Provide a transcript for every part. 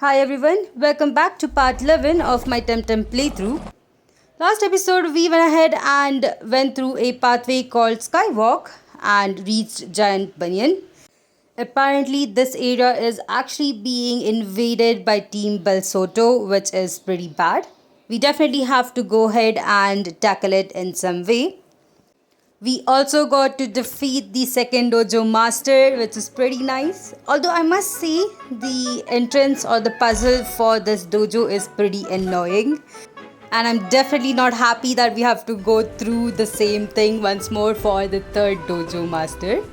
Hi everyone, welcome back to part 11 of my TemTem playthrough. Last episode we went ahead and went through a pathway called Skywalk and reached Giant Banyan. Apparently this area is actually being invaded by Team Belsoto, which is pretty bad. We definitely have to go ahead and tackle it in some way. We also got to defeat the second dojo master, which is pretty nice. Although I must say the entrance or the puzzle for this dojo is pretty annoying. And I'm definitely not happy that we have to go through the same thing once more for the third dojo master.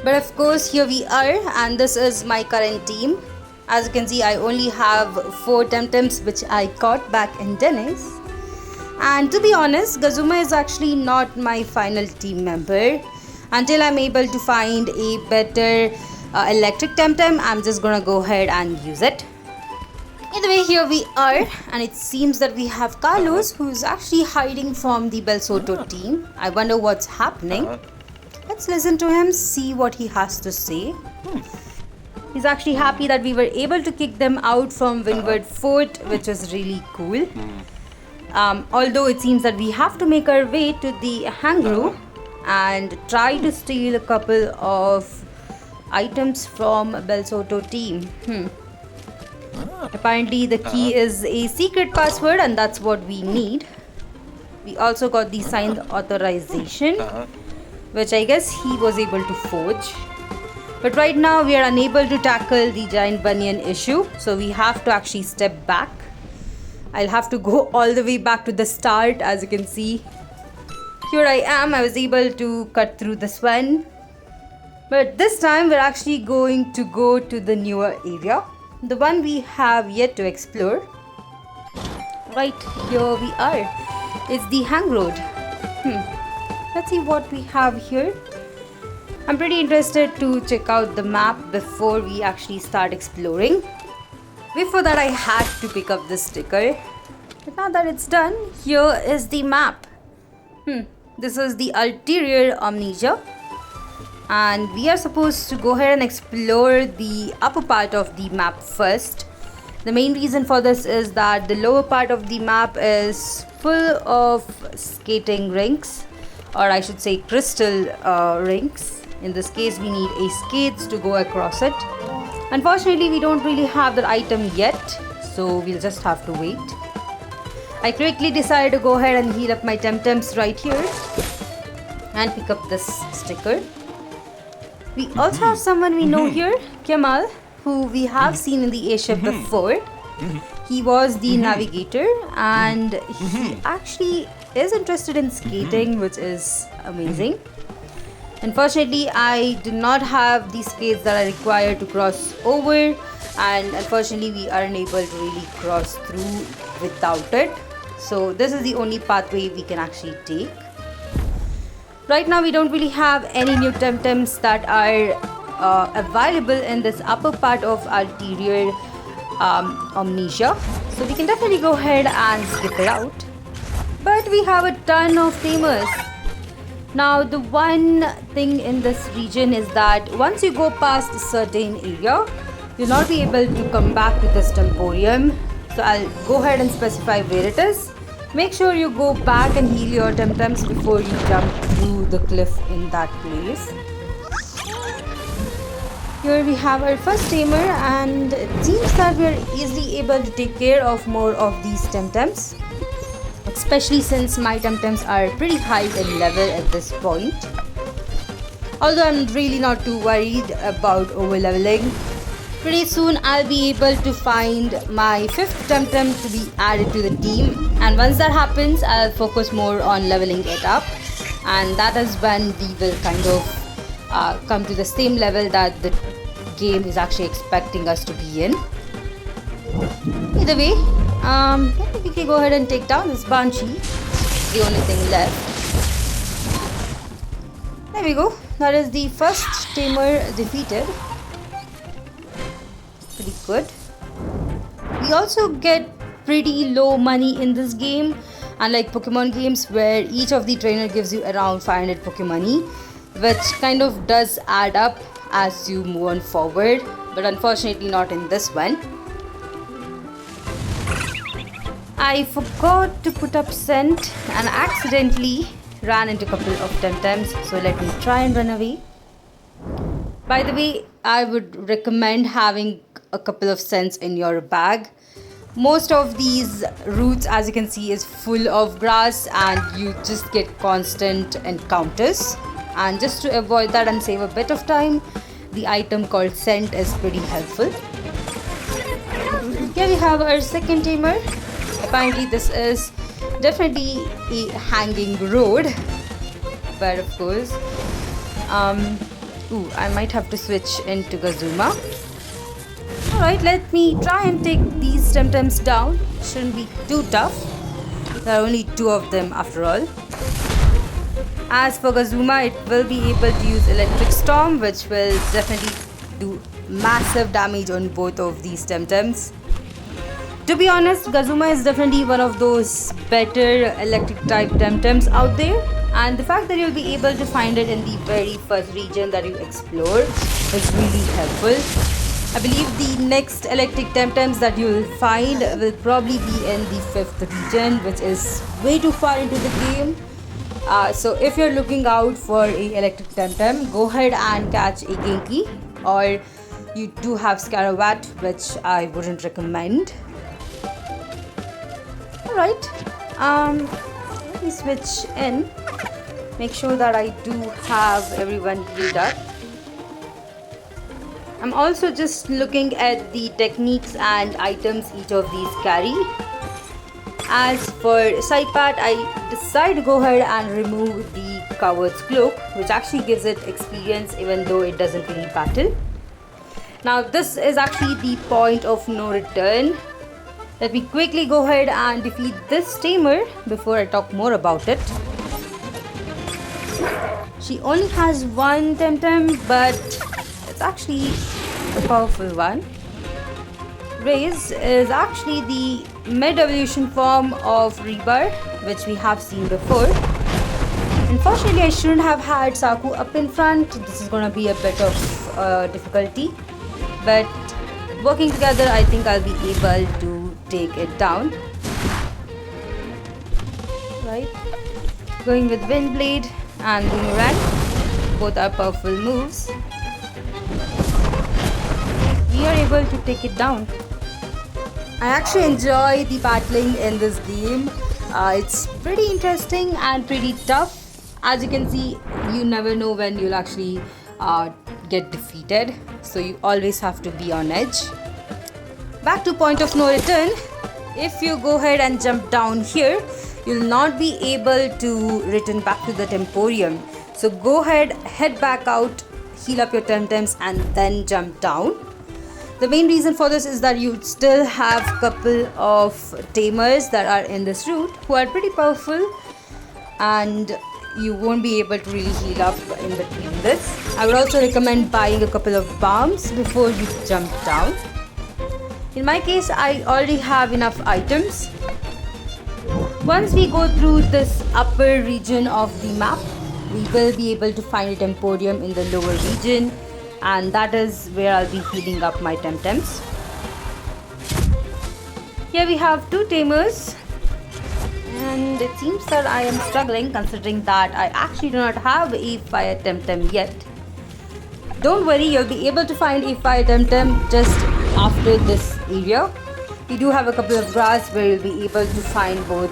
But of course here we are, and this is my current team. As you can see, I only have 4 TemTems which I caught back in Dennis. And to be honest, Gazuma is actually not my final team member. Until I'm able to find a better electric TemTem, I'm just gonna go ahead and use it. Either way, here we are, and it seems that we have Carlos, who's actually hiding from the Belsoto team. I wonder what's happening. Let's listen to him, see what he has to say. He's actually happy that we were able to kick them out from Windward Fort, which was really cool. Although it seems that we have to make our way to the hangar and try to steal a couple of items from Belsoto team. Apparently the key is a secret password, and that's what we need. We also got the signed authorization, which I guess he was able to forge. But right now we are unable to tackle the Giant Banyan issue, so we have to actually step back. I'll have to go all the way back to the start. As you can see, here I am. I was able to cut through this one, but this time we're actually going to go to the newer area, the one we have yet to explore. Right here we are. It's the hang road. Let's see what we have here. I'm pretty interested to check out the map before we actually start exploring. Before that, I had to pick up this sticker. But now that it's done, here is the map. This is the ulterior amnesia. And we are supposed to go ahead and explore the upper part of the map first. The main reason for this is that the lower part of the map is full of skating rinks. Or I should say crystal rinks. In this case, we need a skates to go across it. Unfortunately, we don't really have that item yet, so we'll just have to wait. I quickly decided to go ahead and heal up my TemTems right here and pick up this sticker. We also have someone we know here, Kemal, who we have seen in the airship before. He was the navigator, and he actually is interested in skating, which is amazing. Unfortunately, I do not have the skates that are required to cross over, and unfortunately we are unable to really cross through without it. So this is the only pathway we can actually take. Right now we don't really have any new TemTems that are available in this upper part of ulterior amnesia. So we can definitely go ahead and skip it out. But we have a ton of tamers. Now the one thing in this region is that once you go past a certain area, you'll not be able to come back to this temporium. So I'll go ahead and specify where it is. Make sure you go back and heal your TemTems before you jump through the cliff in that place. Here we have our first tamer, and it seems that we are easily able to take care of more of these TemTems. Especially since my TemTems are pretty high in level at this point. Although I'm really not too worried about over leveling. Pretty soon I'll be able to find my 5th TemTem to be added to the team, and once that happens I'll focus more on leveling it up, and that is when we will kind of come to the same level that the game is actually expecting us to be in. Either way, we can go ahead and take down this Banshee. The only thing left. There we go. That is the first tamer defeated. Pretty good. We also get pretty low money in this game, unlike Pokemon games where each of the trainer gives you around 500 Pokemon, which kind of does add up as you move on forward, but unfortunately not in this one. I forgot to put up scent and accidentally ran into a couple of TemTems, so let me try and run away. By the way, I would recommend having a couple of scents in your bag. Most of these routes, as you can see, is full of grass and you just get constant encounters. And just to avoid that and save a bit of time, the item called scent is pretty helpful. Here we have our second tamer. Apparently this is definitely a hanging road, but of course I might have to switch into Gazuma. Alright, let me try and take these TemTems down. Shouldn't be too tough. There are only 2 of them after all. As for Gazuma, it will be able to use Electric Storm, which will definitely do massive damage on both of these TemTems. To be honest, Gazuma is definitely one of those better electric type TemTems out there, and the fact that you'll be able to find it in the very first region that you explore is really helpful. I believe the next electric TemTems that you'll find will probably be in the 5th region, which is way too far into the game. So if you're looking out for a electric TemTem, go ahead and catch a Genki, or you do have Scarawat, which I wouldn't recommend. Alright, let me switch in, make sure that I do have everyone healed up. I'm also just looking at the techniques and items each of these carry. As for Saipat, I decided to go ahead and remove the Coward's Cloak, which actually gives it experience even though it doesn't really battle. Now this is actually the point of no return. Let me quickly go ahead and defeat this tamer before I talk more about it. She only has 1 TemTem, but it's actually a powerful one. Raze is actually the mid-evolution form of Rebar, which we have seen before. Unfortunately, I shouldn't have had Saku up in front. This is going to be a bit of difficulty, but working together, I think I'll be able to take it down. Right, going with Windblade and Boomerang, both are powerful moves. We are able to take it down. I actually enjoy the battling in this game. It's pretty interesting and pretty tough. As you can see, you never know when you'll actually get defeated, so you always have to be on edge. Back to point of no return. If you go ahead and jump down here, you'll not be able to return back to the Temporium. So go ahead, head back out, heal up your TemTems and then jump down. The main reason for this is that you still have a couple of tamers that are in this route who are pretty powerful, and you won't be able to really heal up in between this. I would also recommend buying a couple of bombs before you jump down. In my case, I already have enough items. Once we go through this upper region of the map, we will be able to find a Temporium in the lower region, and that is where I'll be healing up my TemTems. Here we have 2 tamers, and it seems that I am struggling considering that I actually do not have a fire TemTem yet. Don't worry, you'll be able to find a fire TemTem just after this area. We do have a couple of grass where you'll be able to find both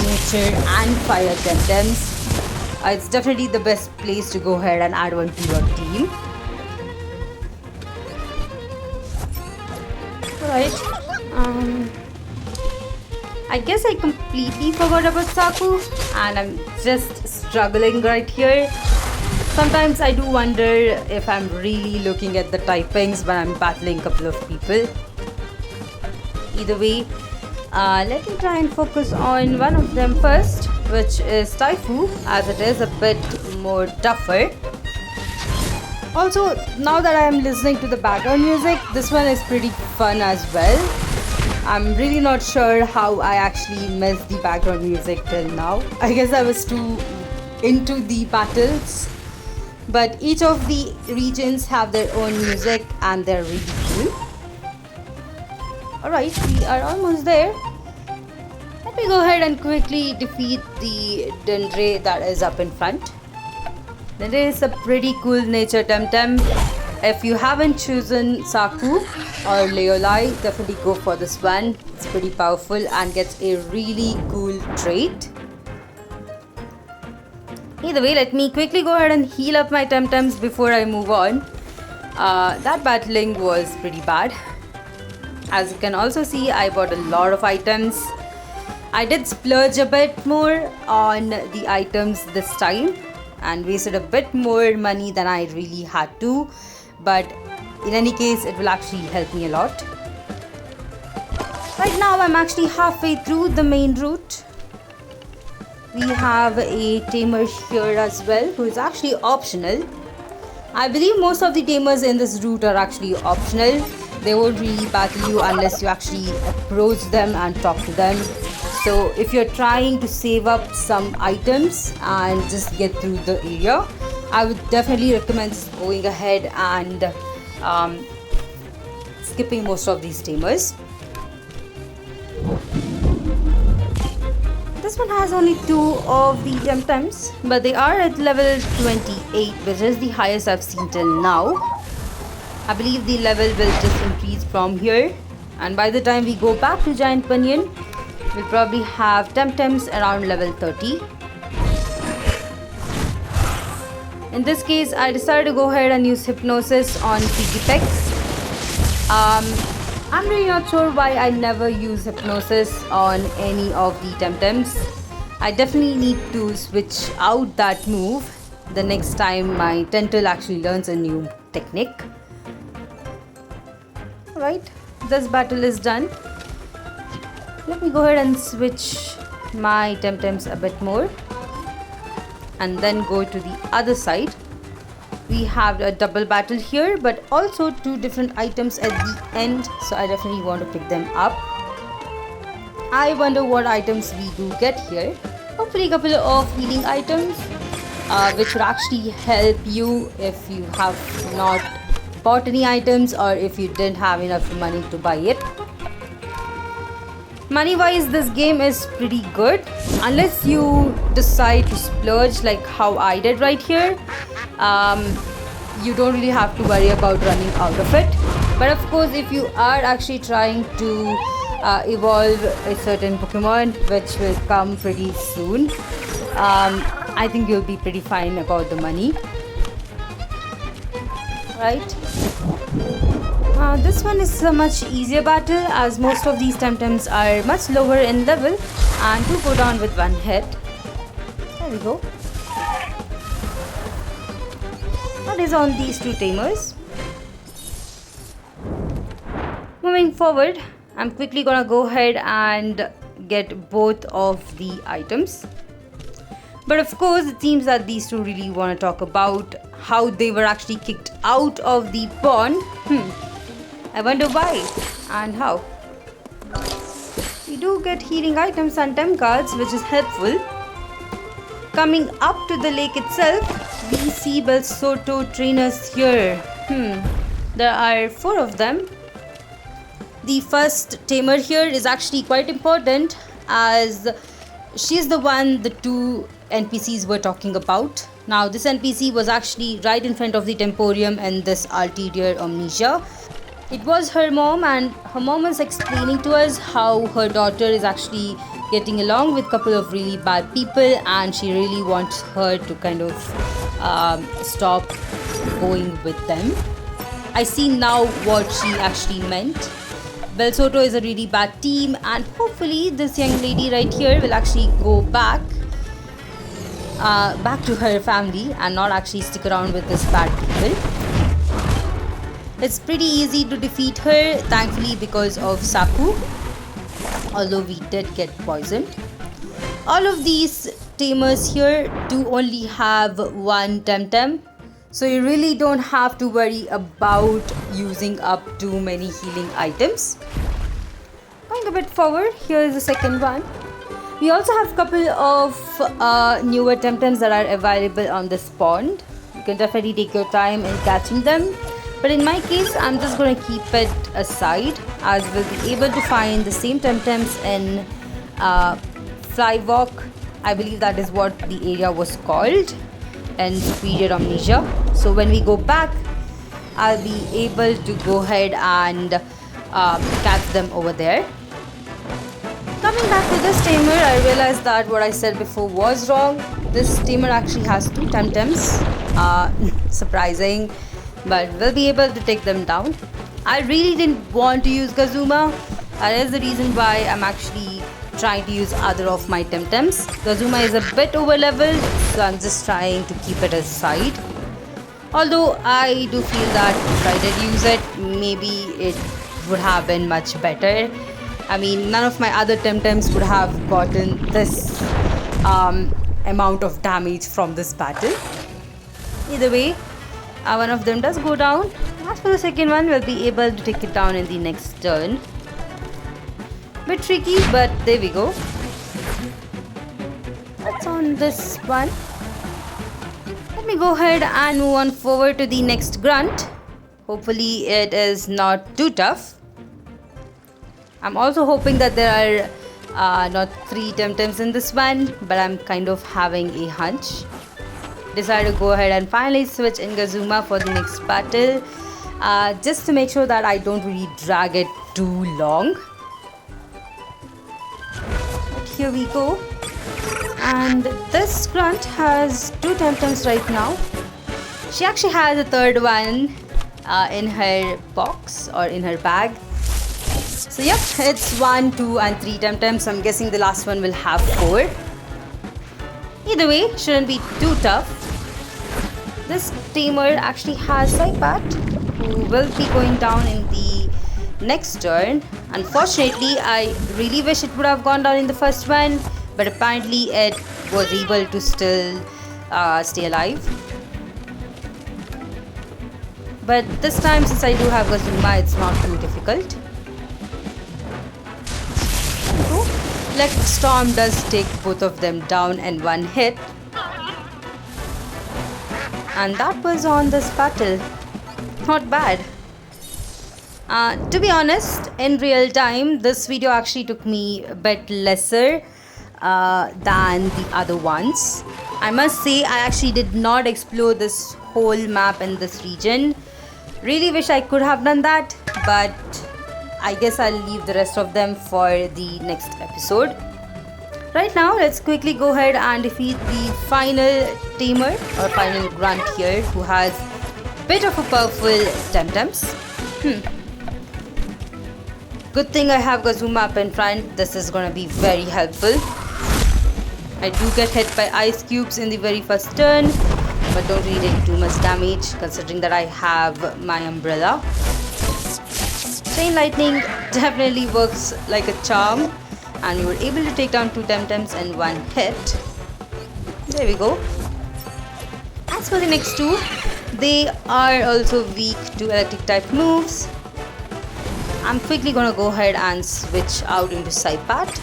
nature and fire TemTems. It's definitely the best place to go ahead and add one to your team. Alright, I guess I completely forgot about Saku and I'm just struggling right here. Sometimes I do wonder if I'm really looking at the typings when I'm battling a couple of people. Either way, let me try and focus on one of them first, which is Taifu, as it is a bit more tougher. Also, now that I am listening to the background music, this one is pretty fun as well. I'm really not sure how I actually missed the background music till now. I guess I was too into the battles. But each of the regions have their own music and they're really cool. Alright, we are almost there. Let me go ahead and quickly defeat the Dendre that is up in front. Dendre is a pretty cool nature TemTem. If you haven't chosen Saku or Leolai, definitely go for this one. It's pretty powerful and gets a really cool trait. Either way, let me quickly go ahead and heal up my TemTems before I move on. That battling was pretty bad. As you can also see, I bought a lot of items. I did splurge a bit more on the items this time and wasted a bit more money than I really had to. But in any case, it will actually help me a lot. Right now, I'm actually halfway through the main route. We have a tamer here as well, who is actually optional. I believe most of the tamers in this route are actually optional. They won't really battle you unless you actually approach them and talk to them. So if you're trying to save up some items and just get through the area, I would definitely recommend going ahead and skipping most of these tamers. This one has only 2 of the TemTems, but they are at level 28, which is the highest I've seen till now. I believe the level will just increase from here, and by the time we go back to Giant Banyan, we'll probably have TemTems around level 30. In this case, I decided to go ahead and use Hypnosis on Pigipex. I'm really not sure why I never use Hypnosis on any of the TemTems. I definitely need to switch out that move the next time my Tental actually learns a new technique. Alright, this battle is done. Let me go ahead and switch my TemTems a bit more and then go to the other side. We have a double battle here, but also 2 different items at the end, so I definitely want to pick them up. I wonder what items we do get here. Hopefully a couple of healing items, which would actually help you if you have not bought any items or if you didn't have enough money to buy it. Money wise, this game is pretty good unless you decide to splurge like how I did right here. You don't really have to worry about running out of it. But of course, if you are actually trying to evolve a certain Pokemon, which will come pretty soon, I think you'll be pretty fine about the money. Right? This one is a much easier battle as most of these TemTems are much lower in level and do go down with one hit. There we go. That is on these 2 tamers. Moving forward, I'm quickly gonna go ahead and get both of the items. But of course, it seems that these 2 really want to talk about how they were actually kicked out of the pond. I wonder why and how. We do get healing items and Tem cards, which is helpful. Coming up to the lake itself, we see Belsoto trainers here. There are 4 of them. The first tamer here is actually quite important as she's the one the 2 NPCs were talking about. Now this NPC was actually right in front of the Temporium and this Ulterior Amnesia. It was her mom, and her mom was explaining to us how her daughter is actually getting along with a couple of really bad people and she really wants her to kind of stop going with them. I see now what she actually meant. Belsoto is a really bad team and hopefully this young lady right here will actually go back to her family and not actually stick around with this bad people. It's pretty easy to defeat her, thankfully, because of Saku, although we did get poisoned. All of these tamers here do only have 1 TemTem, so you really don't have to worry about using up too many healing items. Going a bit forward, here is the second one. We also have a couple of newer TemTems that are available on this pond. You can definitely take your time in catching them. But in my case, I'm just going to keep it aside as we'll be able to find the same TemTems in Fly Walk. I believe that is what the area was called in Superior Amnesia. So when we go back, I'll be able to go ahead and catch them over there. Coming back to this tamer, I realized that what I said before was wrong. This tamer actually has 2 TemTems. Surprising, but we'll be able to take them down. I really didn't want to use Gazuma. That is the reason why I'm actually trying to use other of my TemTems. Gazuma is a bit over leveled, so I'm just trying to keep it aside. Although I do feel that if I did use it, maybe it would have been much better. I mean, none of my other TemTems would have gotten this amount of damage from this battle. Either way, one of them does go down. As for the second one, we'll be able to take it down in the next turn. Bit tricky, but there we go. That's on this one. Let me go ahead and move on forward to the next grunt. Hopefully it is not too tough. I'm also hoping that there are not 3 TemTems in this one, but I'm kind of having a hunch. Decided to go ahead and finally switch in Gazuma for the next battle, just to make sure that I don't really drag it too long. But here we go. And this grunt has 2 TemTems right now. She actually has a third one in her box or in her bag. So yep, it's 1, 2 and 3 TemTems. So I'm guessing the last one will have 4. Either way, shouldn't be too tough. This tamer actually has Saipat, who will be going down in the next turn. Unfortunately, I really wish it would have gone down in the first one, but apparently it was able to still stay alive. But this time, since I do have Gazuma, it's not too difficult. Electric Storm does take both of them down in one hit. And that was on this battle. Not bad. To be honest, in real time, this video actually took me a bit lesser than the other ones. I must say, I actually did not explore this whole map in this region. Really wish I could have done that, but I guess I'll leave the rest of them for the next episode. Right now, let's quickly go ahead and defeat the final tamer or final grunt here, who has a bit of a powerful TemTems. Good thing I have Gazuma up in front. This is gonna be very helpful. I do get hit by ice cubes in the very first turn, but don't really take too much damage considering that I have my umbrella. Chain lightning definitely works like a charm, and we were able to take down 2 TemTems in one hit. There we go. As for the next 2, they are also weak to electric type moves. I'm quickly gonna go ahead and switch out into Saipat,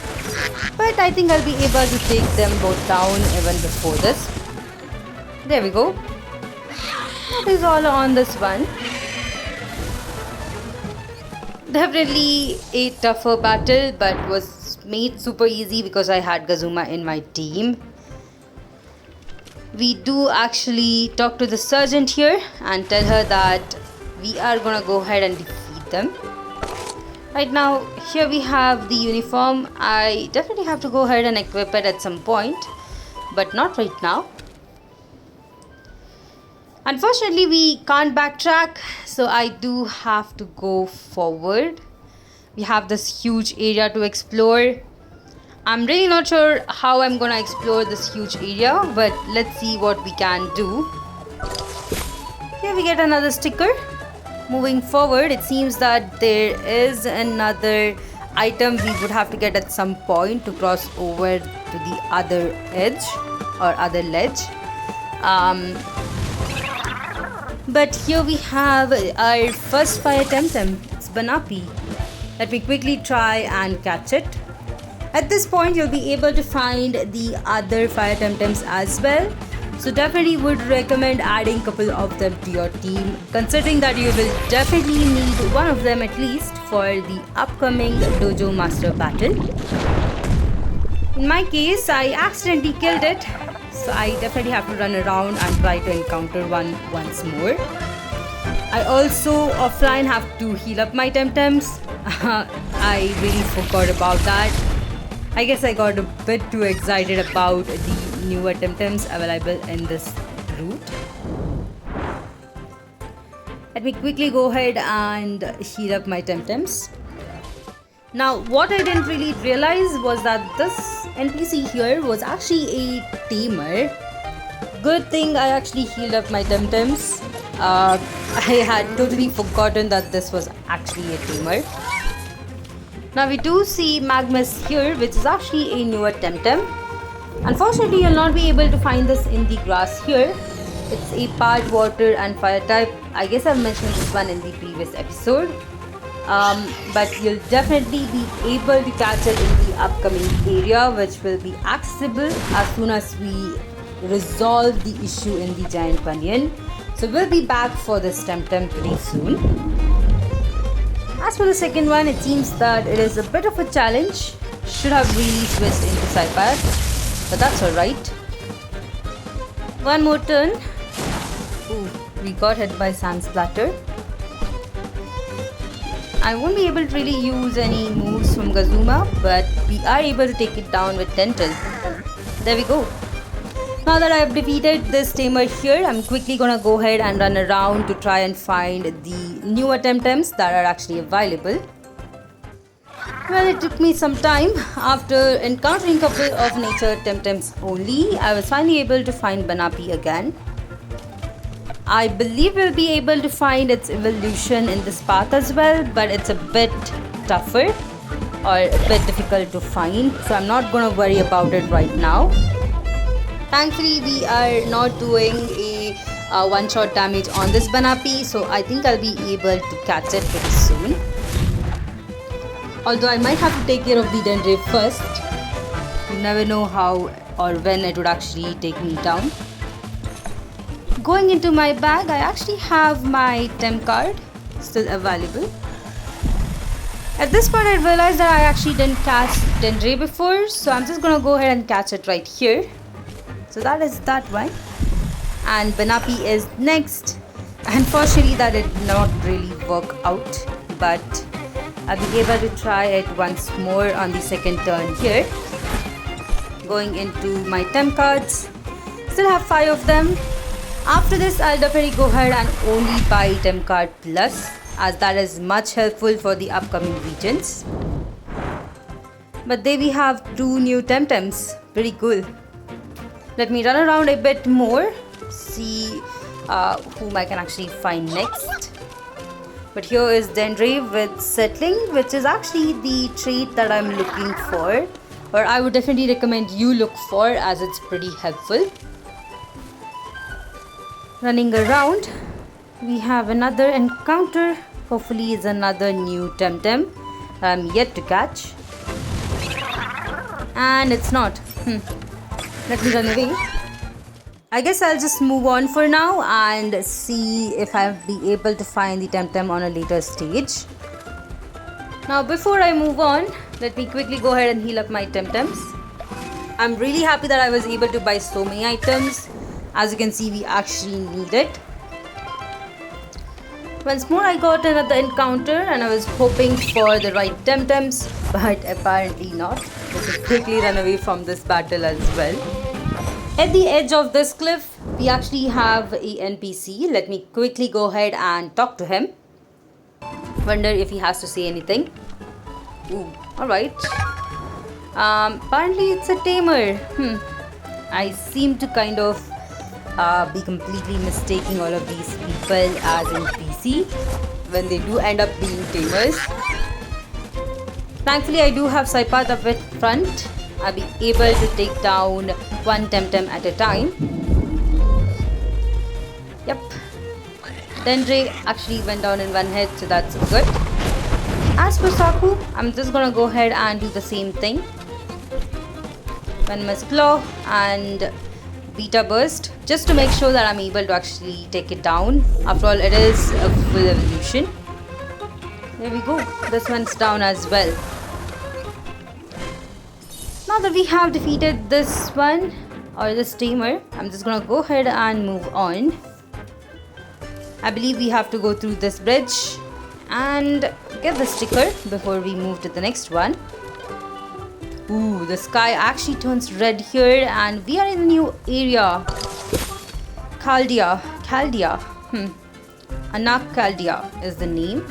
but I think I'll be able to take them both down even before this. There we go. That is all on this one. Definitely a tougher battle, but was made super easy because I had Gazuma in my team. We do actually talk to the sergeant here and tell her that we are gonna go ahead and defeat them. Right now, here we have the uniform. I definitely have to go ahead and equip it at some point, but not right now. Unfortunately, we can't backtrack, so I do have to go forward. We have this huge area to explore. I'm really not sure how I'm gonna explore this huge area, but let's see what we can do. Here we get another sticker. Moving forward, it seems that there is another item we would have to get at some point to cross over to the other edge or other ledge. But here we have our first fire TemTem. It's Banapi. Let me quickly try and catch it. At this point, you'll be able to find the other fire TemTems as well. So definitely would recommend adding a couple of them to your team, considering that you will definitely need one of them at least for the upcoming Dojo Master battle. In my case, I accidentally killed it, so I definitely have to run around and try to encounter one once more. I also offline have to heal up my TemTems. I really forgot about that. I guess I got a bit too excited about the newer TemTems available in this route. Let me quickly go ahead and heal up my TemTems. Now, what I didn't really realize was that this NPC here was actually a tamer. Good thing I actually healed up my TemTems. I had totally forgotten that this was actually a tamer. Now we do see Magmus here, which is actually a newer TemTem. Unfortunately, you'll not be able to find this in the grass here. It's a part water and fire type. I guess I've mentioned this one in the previous episode. But you'll definitely be able to catch it in the upcoming area, which will be accessible as soon as we resolve the issue in the giant canyon. So we'll be back for this TemTem pretty soon. As for the second one, it seems that it is a bit of a challenge. Should have really switched into Cypath, but that's alright. One more turn. Ooh, we got hit by Sand Splatter. I won't be able to really use any moves from Gazuma, but we are able to take it down with Dental. There we go. Now that I have defeated this tamer here, I'm quickly gonna go ahead and run around to try and find the newer TemTems that are actually available. Well, it took me some time. After encountering a couple of nature TemTems only, I was finally able to find Banapi again. I believe we'll be able to find its evolution in this path as well, but it's a bit tougher or a bit difficult to find, so I'm not gonna worry about it right now. Thankfully, we are not doing a one-shot damage on this Banapi, so I think I'll be able to catch it pretty soon. Although I might have to take care of the Dendrave first. You never know how or when it would actually take me down. Going into my bag, I actually have my Tem card still available. At this point, I realized that I actually didn't catch Dendrave before, so I'm just gonna go ahead and catch it right here. So that is that one. And Banapi is next. Unfortunately, that did not really work out, but I'll be able to try it once more on the second turn here. Going into my Tem cards. Still have 5 of them. After this, I'll definitely go ahead and only buy Tem Card Plus, as that is much helpful for the upcoming regions. But there we have 2 new TemTems. Pretty cool. Let me run around a bit more, see whom I can actually find next. But here is Dendrave with Settling, which is actually the trait that I'm looking for, or I would definitely recommend you look for, as it's pretty helpful. Running around, we have another encounter. Hopefully it's another new TemTem I'm yet to catch. And it's not. Let me run away. I guess I'll just move on for now and see if I'll be able to find the TemTem on a later stage. Now before I move on, let me quickly go ahead and heal up my TemTems. I'm really happy that I was able to buy so many items. As you can see, we actually need it. Once more, I got another encounter and I was hoping for the right TemTems, but apparently not. Let me quickly run away from this battle as well. At the edge of this cliff, we actually have a NPC. Let me quickly go ahead and talk to him. Wonder if he has to say anything. Ooh, alright. Apparently it's a tamer. I seem to kind of be completely mistaking all of these people as NPC when they do end up being tamers. Thankfully, I do have Cypath up at front. I'll be able to take down one TemTem at a time. Yep. Dendrave actually went down in one hit, so that's good. As for Saku, I'm just gonna go ahead and do the same thing. Venomous Claw and Beta Burst, just to make sure that I'm able to actually take it down. After all, it is a full evolution. There we go. This one's down as well. Now that we have defeated this one, or this tamer, I'm just gonna go ahead and move on. I believe we have to go through this bridge and get the sticker before we move to the next one. Ooh, the sky actually turns red here and we are in a new area. Chaldea. Anak Chaldea is the name.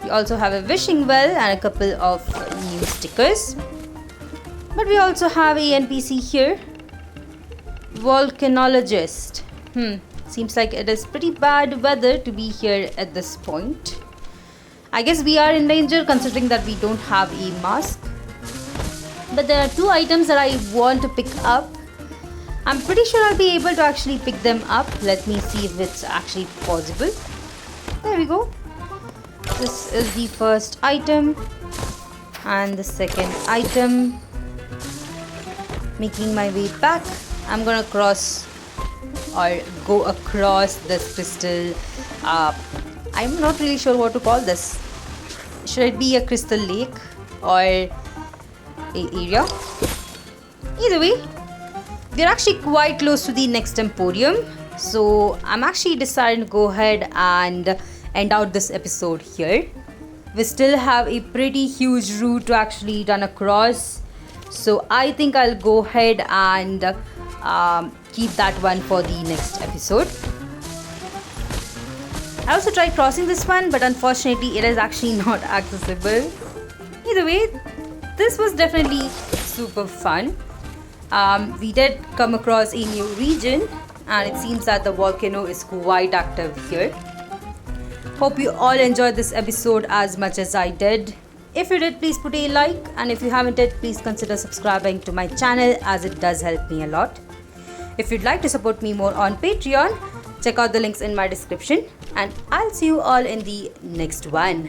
We also have a wishing well and a couple of new stickers. But we also have a NPC here. Volcanologist. Seems like it is pretty bad weather to be here at this point. I guess we are in danger considering that we don't have a mask. But there are 2 items that I want to pick up. I'm pretty sure I'll be able to actually pick them up. Let me see if it's actually possible. There we go. This is the first item. And the second item. Making my way back. I'm gonna cross or go across this crystal. I'm not really sure what to call this. Should it be a crystal lake or a area? Either way, we're actually quite close to the next emporium, so I'm actually deciding to go ahead and end out this episode here. We still have a pretty huge route to actually run across, so I think I'll go ahead and keep that one for the next episode. I also tried crossing this one, but unfortunately it is actually not accessible. Either way, this was definitely super fun. We did come across a new region and it seems that the volcano is quite active here. Hope you all enjoyed this episode as much as I did. If you did, please put a like, and if you haven't yet, please consider subscribing to my channel as it does help me a lot. If you'd like to support me more on Patreon, check out the links in my description, and I'll see you all in the next one.